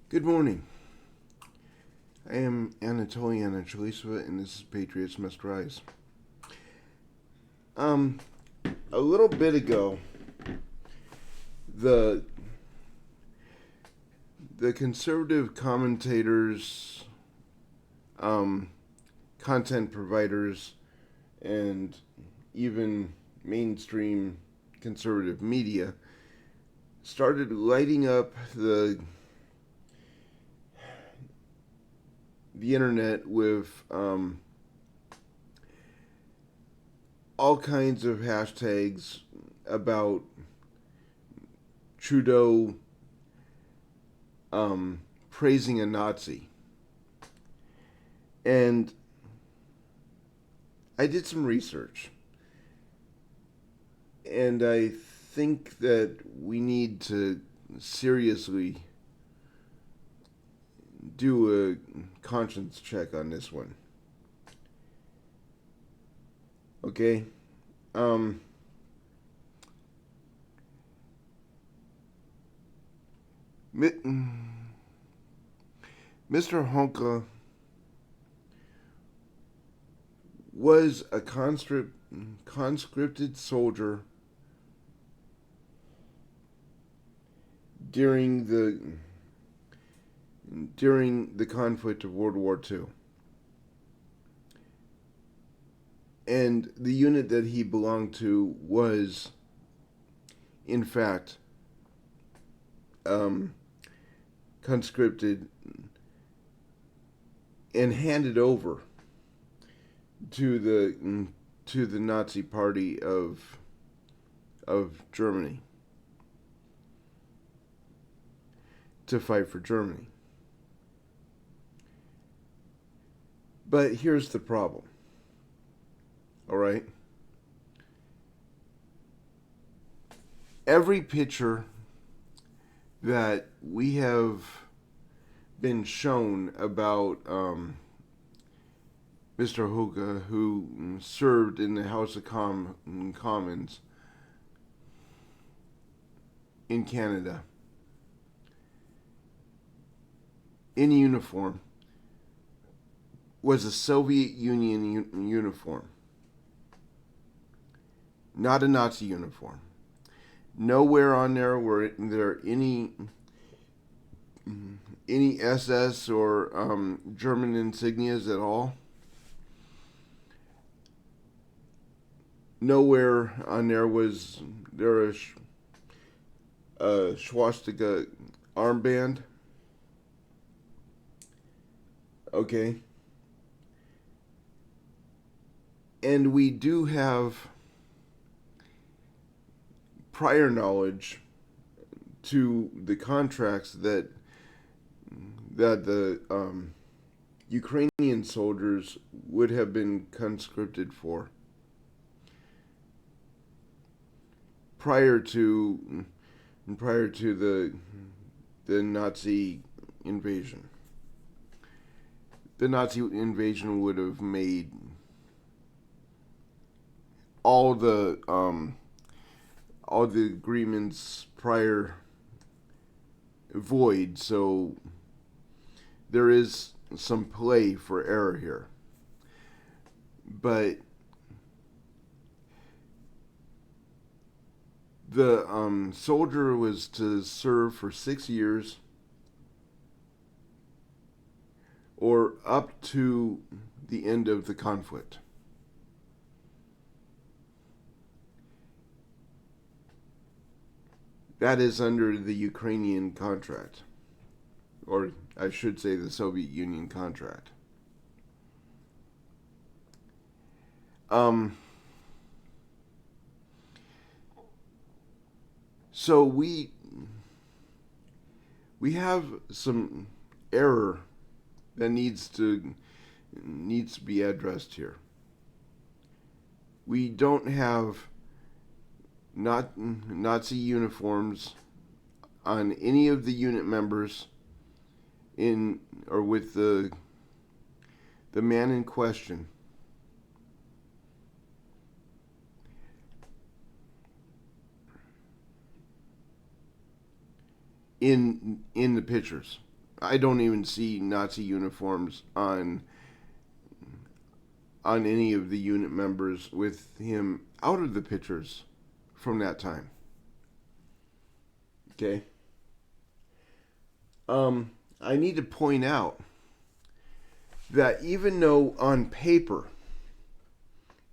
Good morning. I am Anatoliana Chalisova, and this is Patriots Must Rise. Um, a little bit ago, the the conservative commentators, um, content providers, and even mainstream conservative media started lighting up the internet with all kinds of hashtags about Trudeau praising a Nazi. And I did some research. And I think that we need to seriously do a conscience check on this one. Okay? Um, Mr. Honka was a conscripted soldier during the conflict of World War II. And the unit that he belonged to was, in fact, conscripted and handed over to the Nazi Party of Germany to fight for Germany. But here's the problem. All right? Every picture that we have been shown about Mr. Hoka, who served in the House of Commons in Canada, in uniform, was a Soviet Union uniform, not a Nazi uniform. Nowhere on there were there any SS or German insignias at all. Nowhere on there was there a swastika armband. Okay. And we do have prior knowledge to the contracts that the Ukrainian soldiers would have been conscripted for prior to the Nazi invasion. The Nazi invasion would have made all the agreements prior void, so there is some play for error here. But the soldier was to serve for 6 years or up to the end of the conflict. That is under the Ukrainian contract, or I should say the Soviet Union contract. So we have some error that needs to be addressed here. We don't have not Nazi uniforms on any of the unit members in or with the man in question. In the pictures. I don't even see Nazi uniforms on any of the unit members with him out of the pictures from that time. Okay. I need to point out that even though on paper,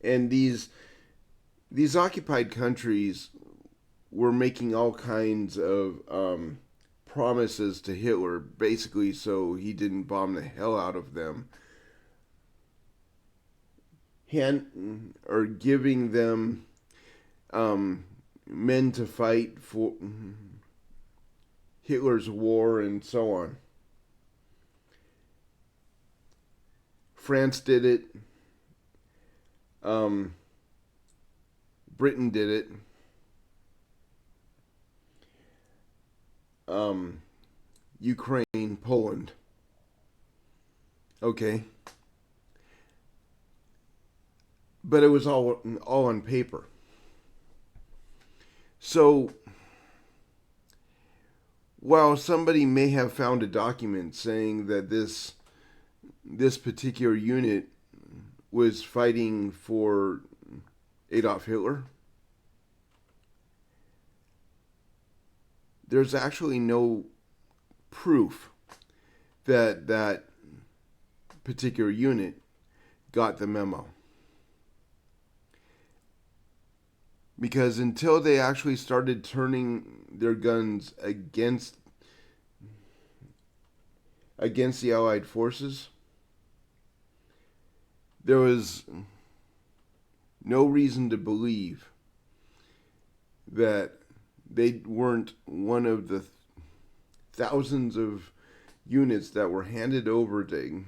and these occupied countries were making all kinds of promises to Hitler, basically so he didn't bomb the hell out of them, or giving them men to fight for Hitler's war and so on. France did it. Britain did it. Ukraine, Poland. Okay. But it was all on paper. So, while somebody may have found a document saying that this particular unit was fighting for Adolf Hitler, there's actually no proof that that particular unit got the memo. Because until they actually started turning their guns against the Allied forces, there was no reason to believe that they weren't one of the thousands of units that were handed over to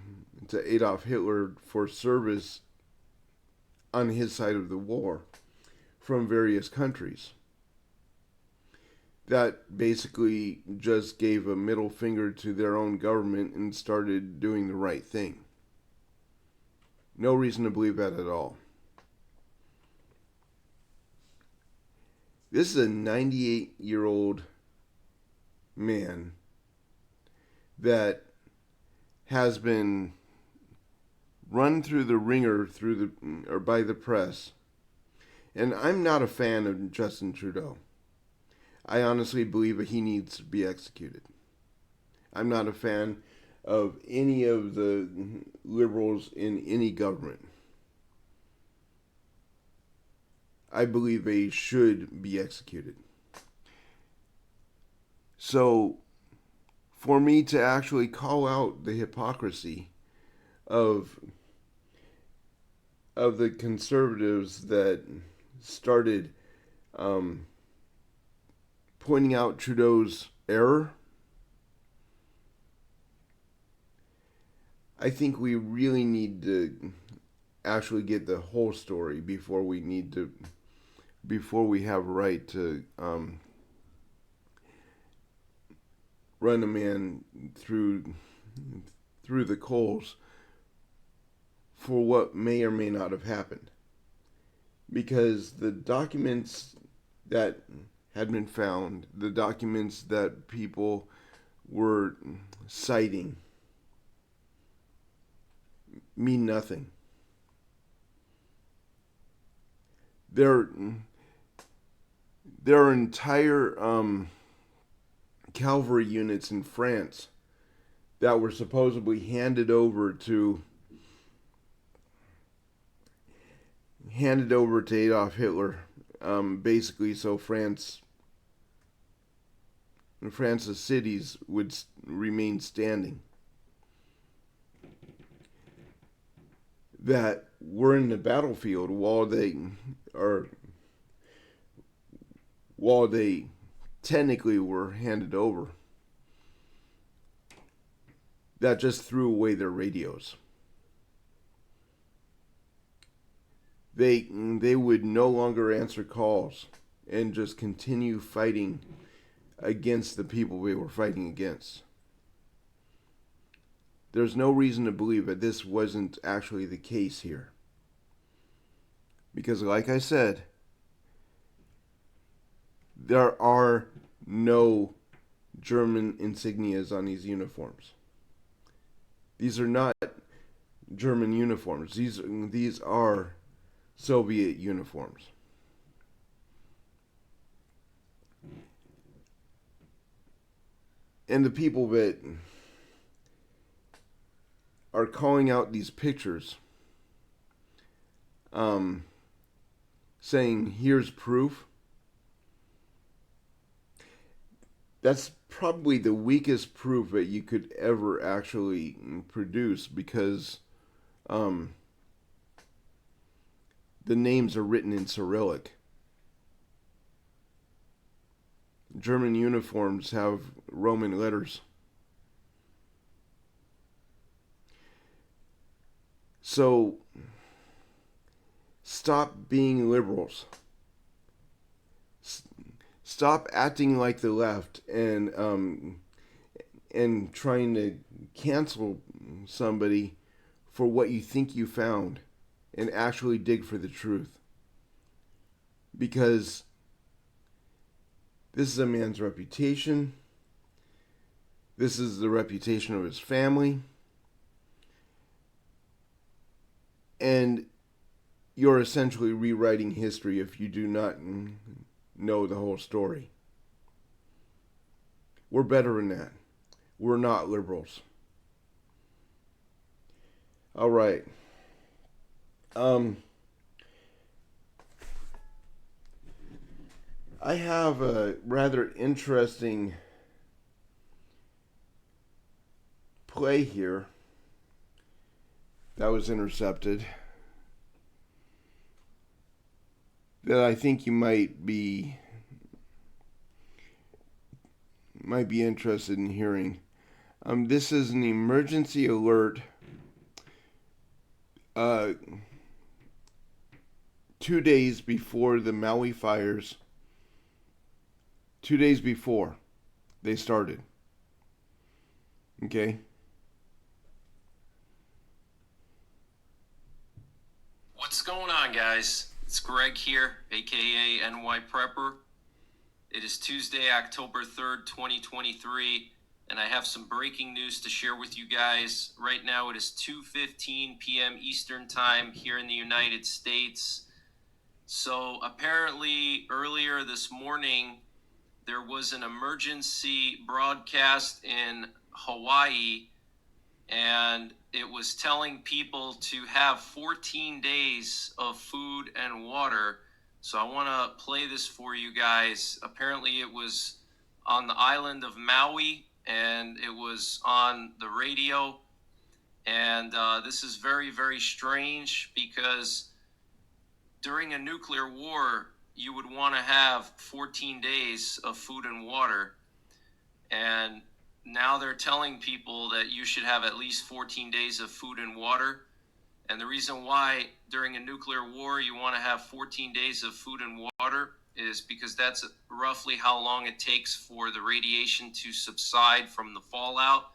Adolf Hitler for service on his side of the war from various countries. That basically just gave a middle finger to their own government and started doing the right thing. No reason to believe that at all. This is a 98-year-old man that has been run through the ringer by the press. And I'm not a fan of Justin Trudeau. I honestly believe that he needs to be executed. I'm not a fan of any of the liberals in any government. I believe they should be executed. So, for me to actually call out the hypocrisy of the conservatives that started pointing out Trudeau's error, I think we really need to actually get the whole story before we have a right to run a man through the coals for what may or may not have happened. Because the documents that had been found, the documents that people were citing, mean nothing. There are entire cavalry units in France that were supposedly handed over to Adolf Hitler, basically so France's cities would remain standing. That were in the battlefield while they technically were handed over. That just threw away their radios. They would no longer answer calls and just continue fighting against the people they were fighting against. There's no reason to believe that this wasn't actually the case here. Because like I said, there are no German insignias on these uniforms. These are not German uniforms. These are Soviet uniforms. And the people that are calling out these pictures, saying, here's proof, that's probably the weakest proof that you could ever actually produce, because the names are written in Cyrillic. German uniforms have Roman letters. So stop being liberals. Stop acting like the left and trying to cancel somebody for what you think you found, and actually dig for the truth. Because this is a man's reputation. This is the reputation of his family. And you're essentially rewriting history if you do not know the whole story. We're better than that. We're not liberals. All right. I have a rather interesting play here that was intercepted that I think you might be interested in hearing. This is an emergency alert 2 days before the Maui fires. 2 days before they started. Okay? What's going on, guys? It's Greg here, aka NY Prepper. It is Tuesday, October 3rd, 2023, and I have some breaking news to share with you guys. Right now it is 2:15 p.m. Eastern Time here in the United States. So apparently earlier this morning there was an emergency broadcast in Hawaii, and it was telling people to have 14 days of food and water. So I want to play this for you guys. Apparently it was on the island of Maui, and it was on the radio. And this is very, very strange, because during a nuclear war, you would want to have 14 days of food and water. And now they're telling people that you should have at least 14 days of food and water. And the reason why during a nuclear war you want to have 14 days of food and water is because that's roughly how long it takes for the radiation to subside from the fallout.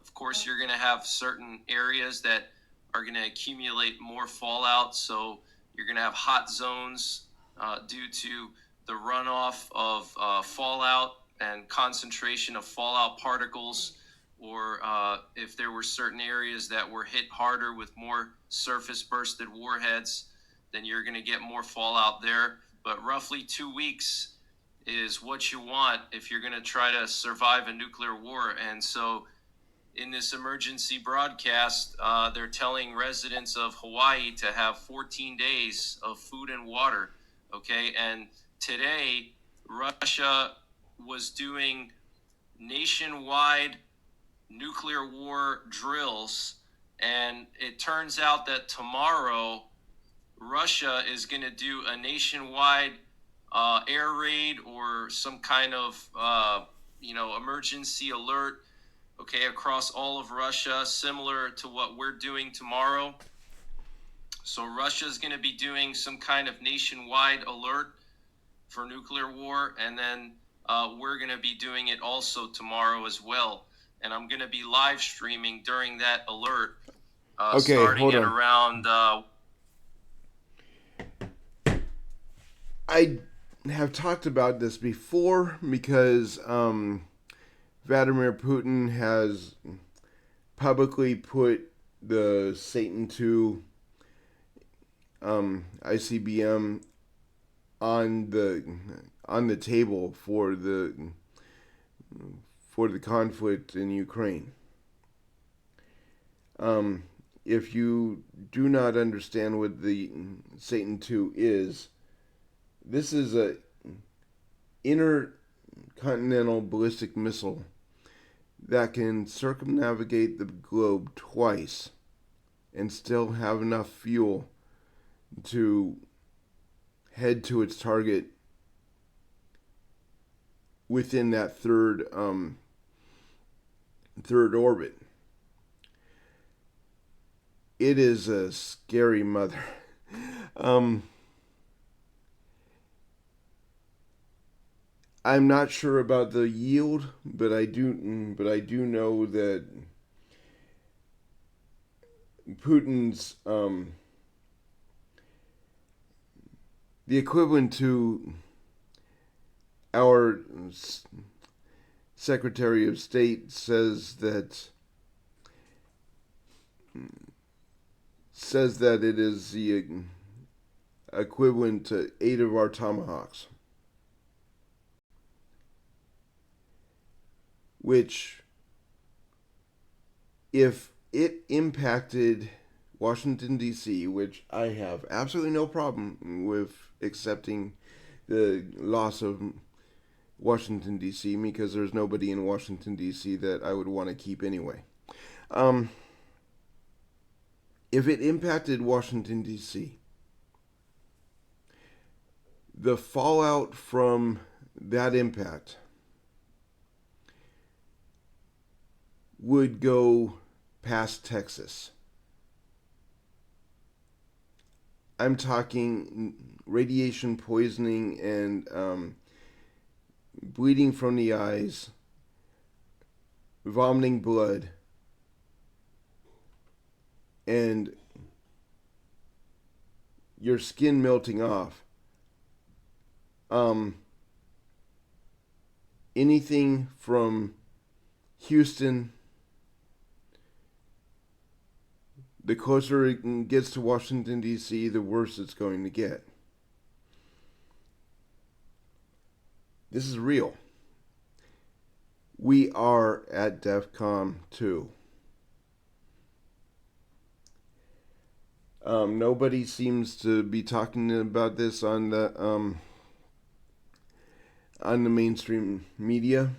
Of course, you're going to have certain areas that are going to accumulate more fallout. So you're going to have hot zones due to the runoff of fallout and concentration of fallout particles, or if there were certain areas that were hit harder with more surface bursted warheads, then you're going to get more fallout there. But roughly 2 weeks is what you want if you're going to try to survive a nuclear war. And so in this emergency broadcast, they're telling residents of Hawaii to have 14 days of food and water. Okay, and today Russia was doing nationwide nuclear war drills, and it turns out that tomorrow Russia is going to do a nationwide air raid or some kind of emergency alert, okay, across all of Russia, similar to what we're doing tomorrow. So Russia is going to be doing some kind of nationwide alert for nuclear war, and then we're going to be doing it also tomorrow as well. And I'm going to be live streaming during that alert, starting at around... I have talked about this before, because Vladimir Putin has publicly put the Satan II ICBM on the table for the conflict in Ukraine. If you do not understand what the Satan II is, this is a intercontinental ballistic missile that can circumnavigate the globe twice and still have enough fuel to head to its target within that third orbit. It is a scary mother. I'm not sure about the yield, but I do know that Putin's the equivalent to our Secretary of State says that it is the equivalent to 8 of our Tomahawks, which, if it impacted Washington, D.C., which I have absolutely no problem with accepting the loss of Washington, D.C., because there's nobody in Washington, D.C. that I would want to keep anyway. If it impacted Washington, D.C., the fallout from that impact would go past Texas. I'm talking radiation poisoning and bleeding from the eyes, vomiting blood, and your skin melting off. Anything from Houston, the closer it gets to Washington, D.C., the worse it's going to get. This is real. We are at DEFCON 2. Nobody seems to be talking about this on the mainstream media.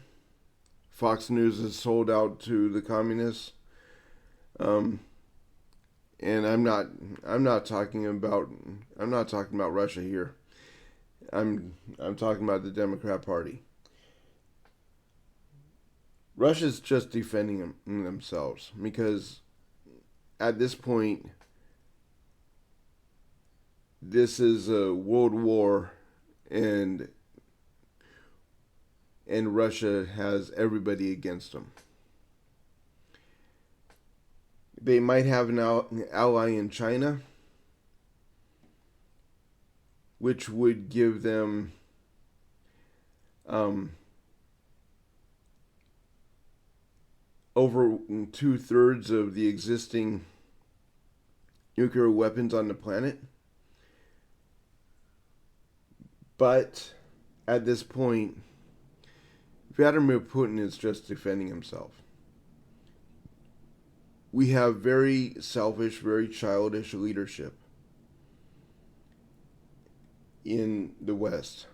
Fox News is sold out to the communists. And I'm not talking about Russia here. I'm talking about the Democrat Party. Russia's just defending themselves, because at this point this is a world war, and Russia has everybody against them. They might have an ally in China, which would give them over 2/3 of the existing nuclear weapons on the planet. But at this point, Vladimir Putin is just defending himself. We have very selfish, very childish leadership in the West,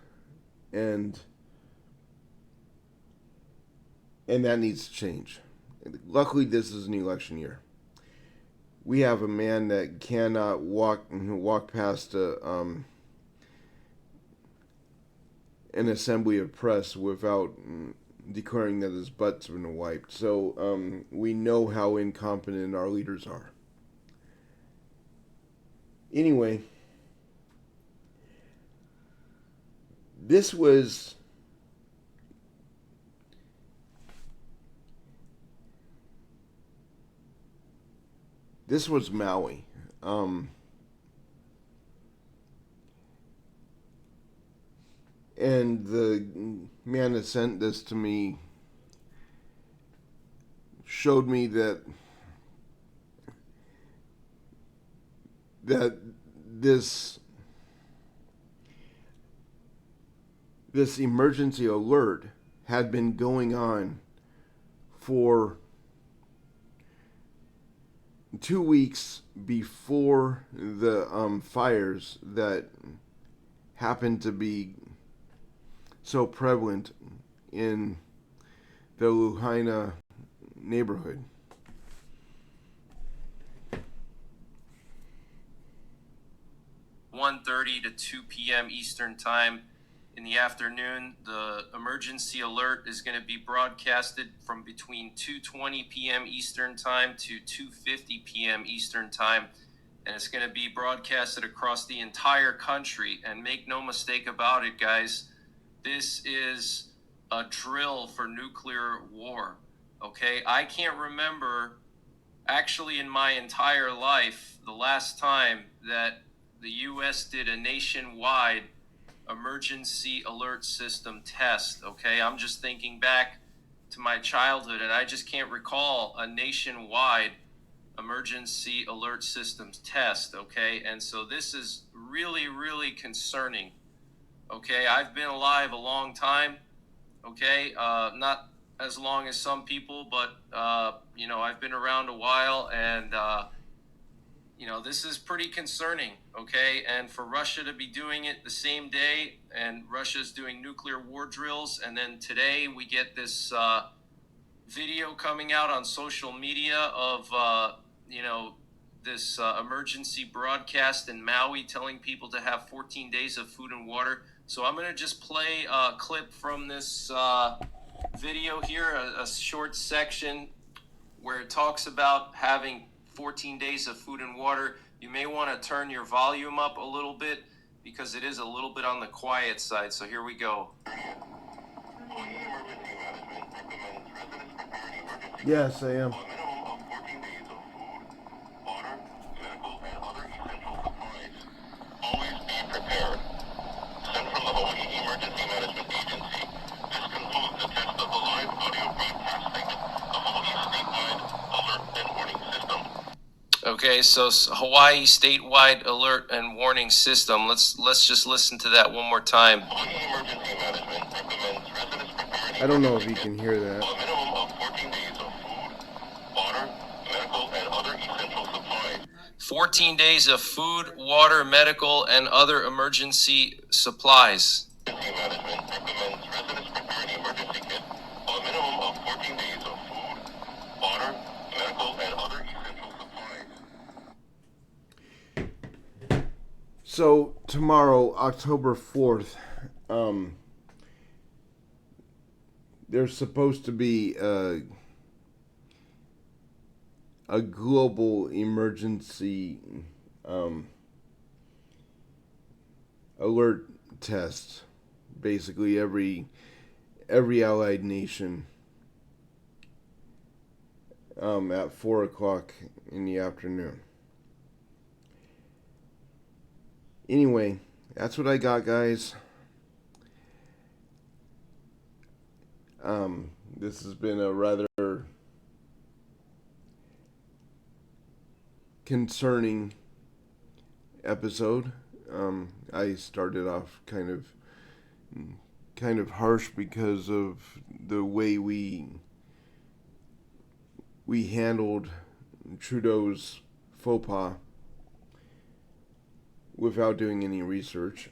and that needs to change. Luckily, this is an election year. We have a man that cannot walk past an assembly of press without declaring that his butt's been wiped. So we know how incompetent our leaders are. Anyway, this was Maui. And the man that sent this to me showed me that this emergency alert had been going on for 2 weeks before the fires that happened to be so prevalent in the Lahaina neighborhood. (1:30 to 2 p.m. Eastern Time in the afternoon. The emergency alert is going to be broadcasted from between 2:20 p.m. Eastern Time to 2:50 p.m. Eastern Time, and it's going to be broadcasted across the entire country. And make no mistake about it, guys, this is a drill for nuclear war. Okay, I can't remember actually in my entire life the last time that the U.S. did a nationwide emergency alert system test. Okay, I'm just thinking back to my childhood, and I just can't recall a nationwide emergency alert systems test. Okay, and so this is really, really concerning. Okay, I've been alive a long time. Okay, not as long as some people, but I've been around a while, and this is pretty concerning. Okay, and for Russia to be doing it the same day, and Russia's doing nuclear war drills, and then today we get this video coming out on social media of this emergency broadcast in Maui telling people to have 14 days of food and water. So I'm going to just play a clip from this video here, a short section where it talks about having 14 days of food and water. You may want to turn your volume up a little bit because it is a little bit on the quiet side. So here we go. Yes, I am. Okay, so Hawaii statewide alert and warning system. Let's just listen to that one more time. I don't know if you can hear that. 14 days of food, water, medical, and other emergency supplies. So tomorrow, October 4th, there's supposed to be a global emergency alert test. Basically, every allied nation at 4 o'clock in the afternoon. Anyway, that's what I got, guys. This has been a rather concerning episode. I started off kind of harsh because of the way we handled Trudeau's faux pas without doing any research.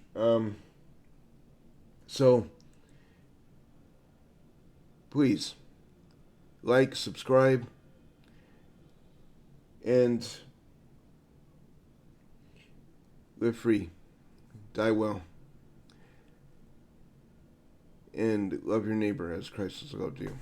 So please like, subscribe, and live free, die well, and love your neighbor as Christ has loved you.